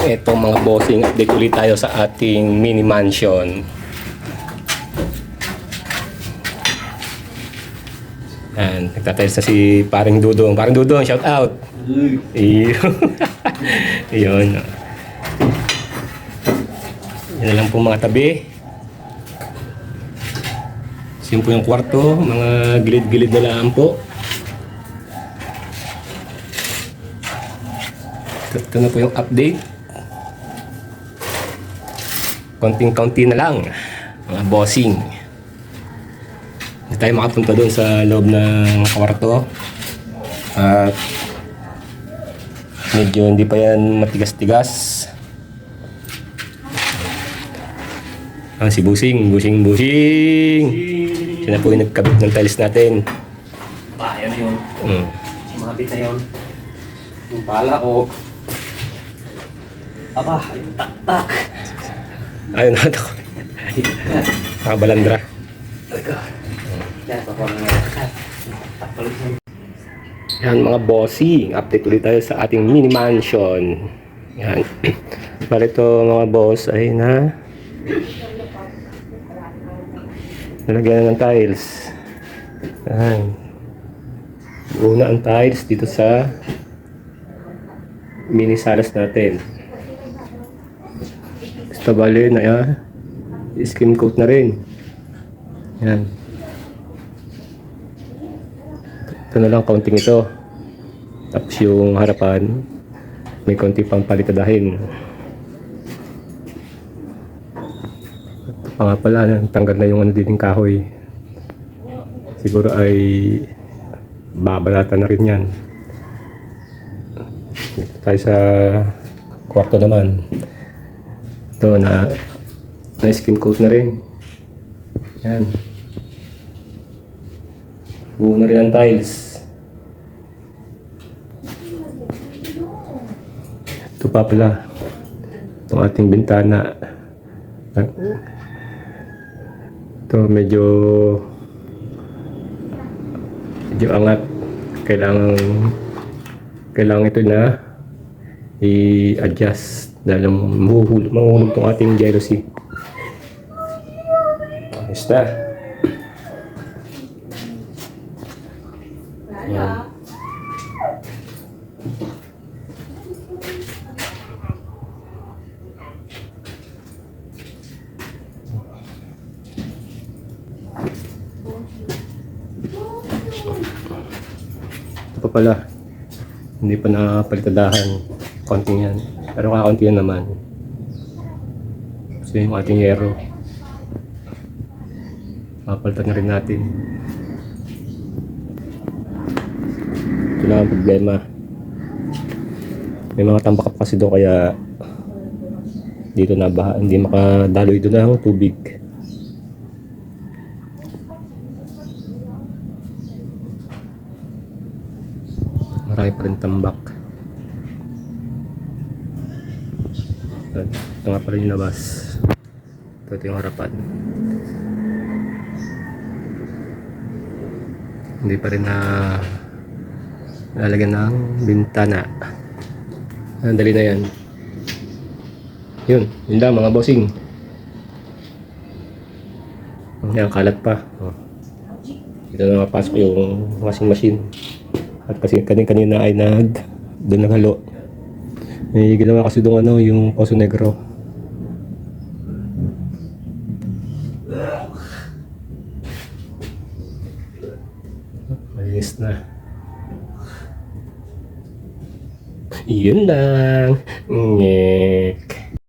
Ito mga bossing, update ulit tayo sa ating mini mansion. Yan, nagtatiles na si Paring Dudong. Paring Dudong, shout out! Yun. Yan na lang po mga tabi. Simple yung kwarto, mga gilid-gilid na lang po. Ito na po yung update. Konting-kaunti na lang, mga bossing. Hindi tayo makapunta doon sa loob ng kwarto. At medyo hindi pa yan matigas-tigas. Si Busing. Siya na po yung nagkabit ng tiles natin. Bayan na yun. Sumabit na yun. Yung pala ko. Aba, yung tak-tak. Ayun na ito. Nakabalandra. Yan, papalang na yan. Tak-tak. Yan mga bossy, update ulit tayo sa ating mini mansion. Yan. Bali ito mga boss ay nalagyan na ng tiles. Yan. Una ang tiles dito sa mini salas natin. Basta bali na yan. Skim coat na rin. Yan. Ito na lang kaunting ito. Tapos yung harapan may konti pang palitadahin. Ito pa nga pala, tanggal na yung din yung kahoy. Siguro ay babalatan na rin yan. Dito tayo sa kwarto naman. Ito na skim coat na rin. Yan. Buo na rin ang tiles. Ito pa pala itong ating bintana. Ito medyo angat. Kailangan ito na i-adjust dahil mahuhulog itong ating jealousy. Ayos na. Yan. Ito pa pala, hindi pa napalitadahan. Konting yan, pero kakaunti yan naman. So yung ating yero, mapalitan na rin natin. Ito lang ang problema, may mga tambak kasi doon, kaya dito na baha, hindi makadaloy doon ng tubig. Marami pa rin tambak. Ito nga pala yung labas. Ito yung harapan. Hindi pa rin lalagyan ng bintana. Dali na yan. Yun lang mga bossing. Yan, kalat pa. Dito na mapasok yung washing machine. At kasi kanina ay doon naghalo. May ginawa kasi doon yung Poso Negro. Malinis na. Yun lang.